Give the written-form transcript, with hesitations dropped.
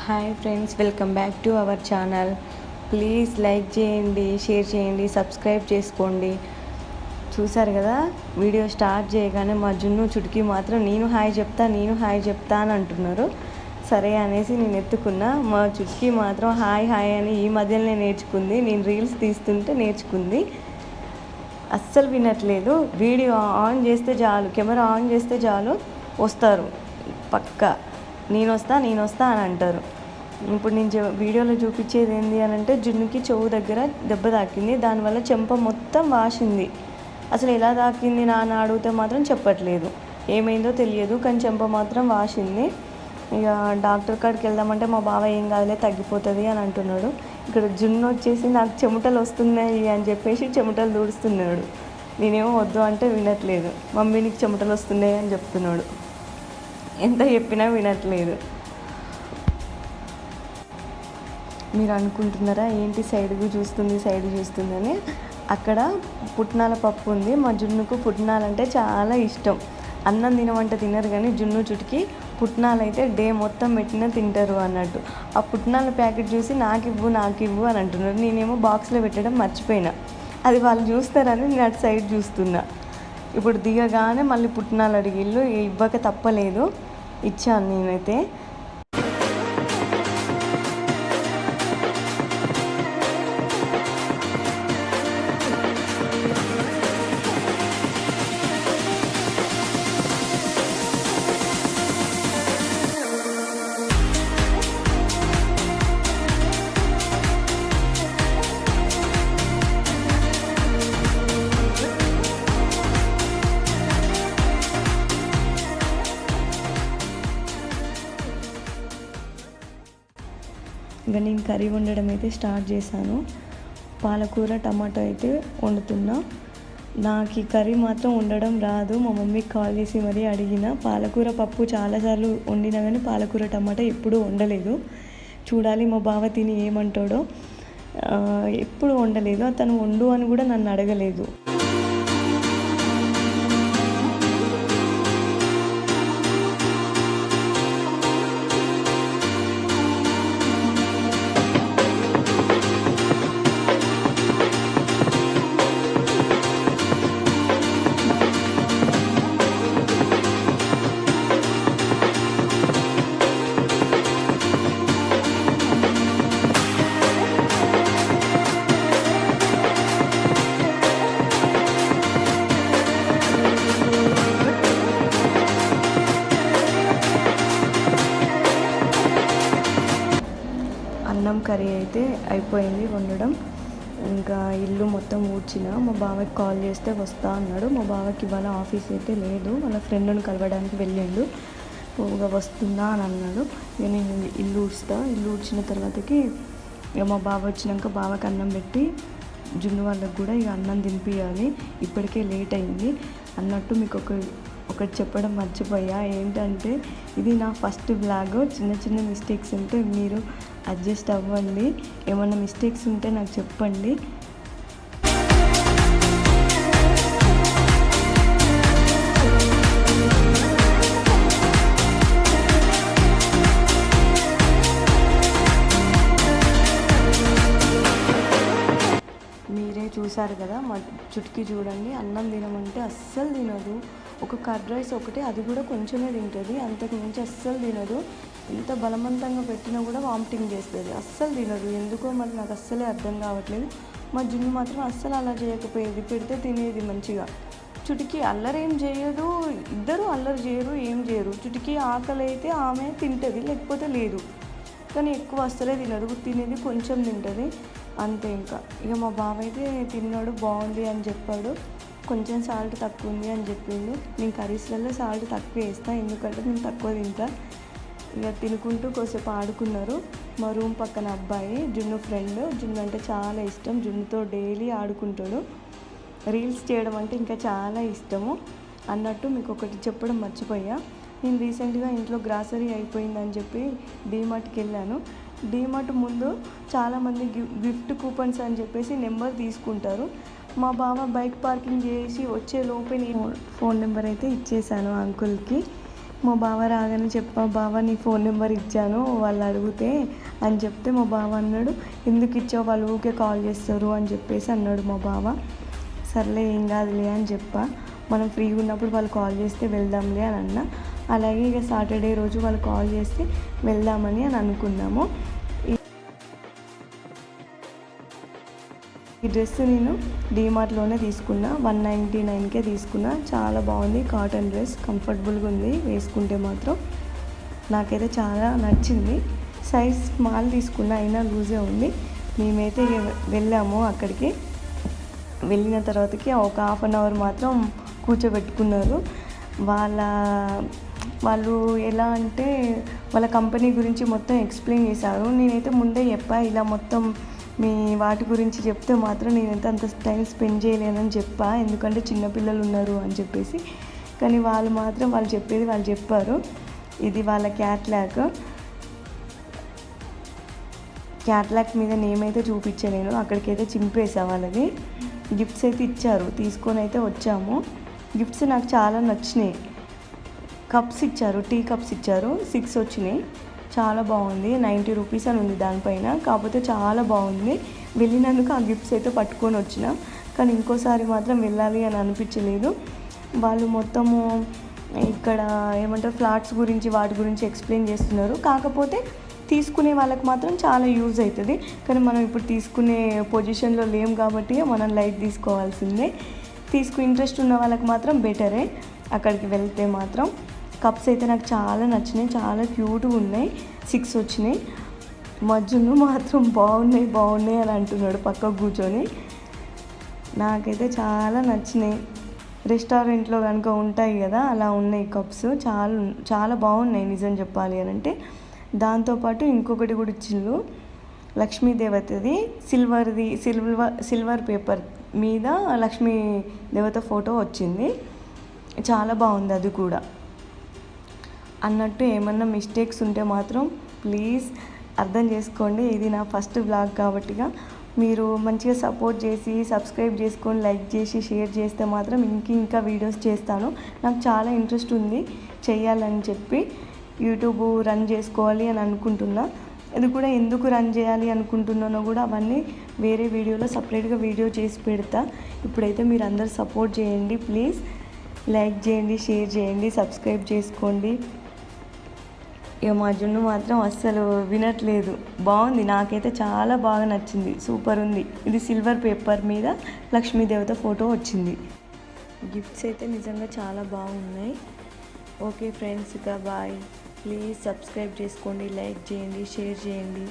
Hi friends, welcome back to our channel. Please like చేయండి, share చేయండి, subscribe చేసుకోండి. చూసారు కదా, వీడియో స్టార్ట్ చేయగానే మా జున్ను చుటికి మాత్రం నేను హాయ్ చెప్తా అని అంటున్నారు. సరే అనేసి నేను ఎత్తుకున్నా. మా చుటికి మాత్రం హాయ్ అని ఈ మధ్యలోనే నేర్చుకుంది. నేను రీల్స్ తీస్తుంటే నేర్చుకుంది. అస్సలు వినట్లేదు. వీడియో ఆన్ చేస్తే చాలు, కెమెరా ఆన్ చేస్తే చాలు వస్తారు పక్కా. నేను వస్తా అని అంటారు. ఇప్పుడు నేను వీడియోలో చూపించేది ఏంటి అని అంటే, జున్నుకి చెవు దగ్గర దెబ్బ తాకింది. దానివల్ల చెంప మొత్తం వాసింది. అసలు ఎలా తాకింది నాన్న అడిగితే మాత్రం చెప్పట్లేదు. ఏమైందో తెలియదు, కానీ చెంప మాత్రం వాసింది. ఇక డాక్టర్ కాడికి వెళ్దామంటే మా బావ ఏం కాదులే తగ్గిపోతుంది అని అంటున్నాడు. ఇక్కడ జున్ను వచ్చేసి నాకు చెమటలు వస్తున్నాయి అని చెప్పేసి చెమటలు దూడుస్తున్నాడు. నేనేమో వద్దు అంటే వినట్లేదు. మమ్మీ నీకు చెమటలు వస్తున్నాయి అని చెప్తున్నాడు. ఎంత చెప్పినా వినట్లేదు. మీరు అనుకుంటున్నారా ఏంటి సైడ్ చూస్తుందని? అక్కడ పుట్నాల పప్పు ఉంది. మా జున్నుకు పుట్నాలంటే చాలా ఇష్టం. అన్నం తినమంటే తినరు, కానీ జున్ను చుటికి పుట్నాలు అయితే డే మొత్తం పెట్టినా తింటారు అన్నట్టు. ఆ పుట్నాల ప్యాకెట్ చూసి నాకు ఇవ్వు అని అంటున్నారు. నేనేమో బాక్స్లో పెట్టడం మర్చిపోయినా. అది వాళ్ళు చూస్తారని నేను అటు సైడ్ చూస్తున్నా. ఇప్పుడు దిగగానే మళ్ళీ పుట్నాలు అడిగిళ్ళు. ఇవ్వక తప్పలేదు, ఇచ్చాను నేనైతే. ఇంకా నేను కర్రీ వండడం అయితే స్టార్ట్ చేశాను. పాలకూర టమాటో అయితే వండుతున్నా. నాకు ఈ కర్రీ మాత్రం వండడం రాదు. మా మమ్మీకి కాల్ చేసి మరీ అడిగిన. పాలకూర పప్పు చాలాసార్లు వండినా కానీ పాలకూర టమాటా ఎప్పుడూ వండలేదు. చూడాలి మా బావ తిని ఏమంటాడో. ఎప్పుడు వండలేదు. అతను వండు అని కూడా నన్ను అడగలేదు. అన్నం కర్రీ అయితే అయిపోయింది వండడం. ఇంకా ఇల్లు మొత్తం ఊడ్చిన. మా బావకి కాల్ చేస్తే వస్తా అన్నాడు. మా బావకి ఇవాళ ఆఫీస్ అయితే లేదు, వాళ్ళ ఫ్రెండ్ని కలవడానికి వెళ్ళిండు. ఇంకా వస్తుందా అని అన్నాడు. ఇక నేను ఇల్లు ఊడ్చిన తర్వాతకి ఇక మా బావ వచ్చినాక బావకి అన్నం పెట్టి జున్ను వాళ్ళకి కూడా ఇక అన్నం తినిపించాలి. ఇప్పటికే లేట్ అయింది అన్నట్టు మీకు ఒకటి చెప్పడం మర్చిపోయా. ఏంటంటే ఇది నా ఫస్ట్ బ్లాగ్. చిన్న మిస్టేక్స్ ఉంటే మీరు అడ్జస్ట్ అవ్వండి. ఏమన్నా మిస్టేక్స్ ఉంటే నాకు చెప్పండి. మీరే చూసారు కదా, మా చుట్కీ చూడండి. అన్నం తినమంటే అస్సలు తినదు. ఒక కర్డ్ రైస్ ఒకటి, అది కూడా కొంచెమే తింటుంది, అంతకు మించి అస్సలు తినదు. ఎంత బలవంతంగా పెట్టినా కూడా వామిటింగ్ చేస్తుంది, అస్సలు తినదు. ఎందుకో మరి నాకు అస్సలే అర్థం కావట్లేదు. మా జున్ను మాత్రం అస్సలు అలా చేయకపోయేది, పెడితే తినేది మంచిగా. చుటికి అల్లరి ఏం చేయదు, ఇద్దరు అల్లరి చేయరు, ఏం చేయరు. చుటికి ఆకలి అయితే ఆమె తింటుంది, లేకపోతే లేదు. కానీ ఎక్కువ అస్సలే తినదు, తినేది కొంచెం తింటుంది అంతే. ఇక మా బావ అయితే తిన్నాడు, బాగుంది అని చెప్పాడు. కొంచెం సాల్ట్ తక్కువ ఉంది అని చెప్పిండు. నేను కర్రీస్లలో సాల్ట్ తక్కువ వేస్తాను, ఎందుకంటే నేను తక్కువ తింటా. ఇక తినుకుంటూ కొద్దిసేపు ఆడుకున్నారు. మా రూమ్ పక్కన అబ్బాయి జున్ను ఫ్రెండ్. జున్ను అంటే చాలా ఇష్టం, జున్నుతో డైలీ ఆడుకుంటాడు. రీల్స్ చేయడం అంటే ఇంకా చాలా ఇష్టము. అన్నట్టు మీకు ఒకటి చెప్పడం మర్చిపోయా. నేను రీసెంట్గా ఇంట్లో గ్రాసరీ అయిపోయిందని చెప్పి డీమార్ట్కి వెళ్ళాను. డీమార్ట్ ముందు చాలామంది గిఫ్ట్ కూపన్స్ అని చెప్పేసి నెంబర్ తీసుకుంటారు. మా బావ బైక్ పార్కింగ్ చేసి వచ్చే లోపే నేను ఫోన్ నెంబర్ అయితే ఇచ్చేసాను అంకుల్కి. మా బావ రాగానే చెప్పా, బావ నీ ఫోన్ నెంబర్ ఇచ్చాను వాళ్ళు అడిగితే అని చెప్తే మా బావ అన్నాడు, ఎందుకు ఇచ్చావు, వాళ్ళు ఊకే కాల్ చేస్తారు అని చెప్పేసి అన్నాడు మా బావ. సర్లే ఏం కాదులే అని చెప్పా, మనం ఫ్రీగా ఉన్నప్పుడు వాళ్ళు కాల్ చేస్తే వెళ్దాంలే అని అన్నా. అలాగే ఇక సాటర్డే రోజు వాళ్ళు కాల్ చేస్తే వెళ్దామని అని అనుకున్నాము. ఈ డ్రెస్ నేను డీమార్ట్లోనే తీసుకున్నా, 199కే తీసుకున్నా. చాలా బాగుంది, కాటన్ డ్రెస్, కంఫర్టబుల్గా ఉంది వేసుకుంటే మాత్రం. నాకైతే చాలా నచ్చింది. సైజ్ స్మాల్ తీసుకున్నా, అయినా లూజే ఉంది. మేమైతే వెళ్ళాము అక్కడికి. వెళ్ళిన తర్వాతకి ఒక హాఫ్ అన్ అవర్ మాత్రం కూర్చోబెట్టుకున్నారు. వాళ్ళు ఎలా అంటే వాళ్ళ కంపెనీ గురించి మొత్తం ఎక్స్ప్లెయిన్ చేశారు. నేనైతే ముందే చెప్పా, ఇలా మొత్తం మీ వాటి గురించి చెప్తే మాత్రం నేనైతే అంత టైం స్పెండ్ చేయలేనని చెప్పా, ఎందుకంటే చిన్నపిల్లలు ఉన్నారు అని చెప్పేసి. కానీ వాళ్ళు మాత్రం వాళ్ళు చెప్పేది వాళ్ళు చెప్పారు. ఇది వాళ్ళ క్యాట్లాక్ మీద నేమైతే చూపించలేను, అక్కడికైతే చింపేసా. వాళ్ళది గిఫ్ట్స్ అయితే ఇచ్చారు, తీసుకొని అయితే వచ్చాము. గిఫ్ట్స్ నాకు చాలా నచ్చినాయి. కప్స్ ఇచ్చారు, టీ కప్స్ ఇచ్చారు, 6 వచ్చినాయి. చాలా బాగుంది, 90 రూపీస్ అని ఉంది దానిపైన. కాకపోతే చాలా బాగుంది. వెళ్ళినందుకు ఆ గిఫ్ట్స్ అయితే పట్టుకొని వచ్చిన, కానీ ఇంకోసారి మాత్రం వెళ్ళాలి అని అనిపించలేదు. వాళ్ళు మొత్తము ఇక్కడ ఏమంటారు ఫ్లాట్స్ గురించి వాటి గురించి ఎక్స్ప్లెయిన్ చేస్తున్నారు. కాకపోతే తీసుకునే వాళ్ళకి మాత్రం చాలా యూజ్ అవుతుంది. కానీ మనం ఇప్పుడు తీసుకునే పొజిషన్లో లేం కాబట్టి మనం లైట్ తీసుకోవాల్సిందే. ఇంట్రెస్ట్ ఉన్న వాళ్ళకి మాత్రం బెటరే అక్కడికి వెళ్తే మాత్రం. కప్స్ అయితే నాకు చాలా నచ్చినాయి, చాలా క్యూట్గా ఉన్నాయి. 6 వచ్చినాయి. మజ్జును మాత్రం బాగున్నాయి అని అంటున్నాడు పక్కకు కూర్చొని. నాకైతే చాలా నచ్చినాయి. రెస్టారెంట్లో కనుక ఉంటాయి కదా, అలా ఉన్నాయి కప్స్. చాలా బాగున్నాయి నిజం చెప్పాలి అని అంటే. దాంతోపాటు ఇంకొకటి కూడా ఇచ్చిండ్రు, లక్ష్మీ దేవతది సిల్వర్ పేపర్ మీద లక్ష్మీ దేవత ఫోటో వచ్చింది. చాలా బాగుంది అది కూడా. అన్నట్టు ఏమన్నా మిస్టేక్స్ ఉంటే మాత్రం ప్లీజ్ అర్థం చేసుకోండి. ఇది నా ఫస్ట్ వ్లాగ్ కాబట్టిగా మీరు మంచిగా సపోర్ట్ చేసి సబ్స్క్రైబ్ చేసుకొని లైక్ చేసి షేర్ చేస్తే మాత్రం ఇంకా వీడియోస్ చేస్తాను. నాకు చాలా ఇంట్రెస్ట్ ఉంది చేయాలని చెప్పి. యూట్యూబ్ రన్ చేసుకోవాలి అని అనుకుంటున్నా. ఇది కూడా ఎందుకు రన్ చేయాలి అనుకుంటున్నానో కూడా అవన్నీ వేరే వీడియోలో సపరేట్గా వీడియో చేసి పెడతా. ఇప్పుడైతే మీరు అందరు సపోర్ట్ చేయండి ప్లీజ్. లైక్ చేయండి, షేర్ చేయండి, సబ్స్క్రైబ్ చేసుకోండి. ఇక మా జున్ను మాత్రం అస్సలు వినట్లేదు. బాగుంది, నాకైతే చాలా బాగా నచ్చింది, సూపర్ ఉంది. ఇది సిల్వర్ పేపర్ మీద లక్ష్మీదేవత ఫోటో వచ్చింది. గిఫ్ట్స్ అయితే నిజంగా చాలా బాగున్నాయి. ఓకే ఫ్రెండ్స్, ఇక బాయ్. ప్లీజ్ సబ్స్క్రైబ్ చేసుకోండి, లైక్ చేయండి, షేర్ చేయండి.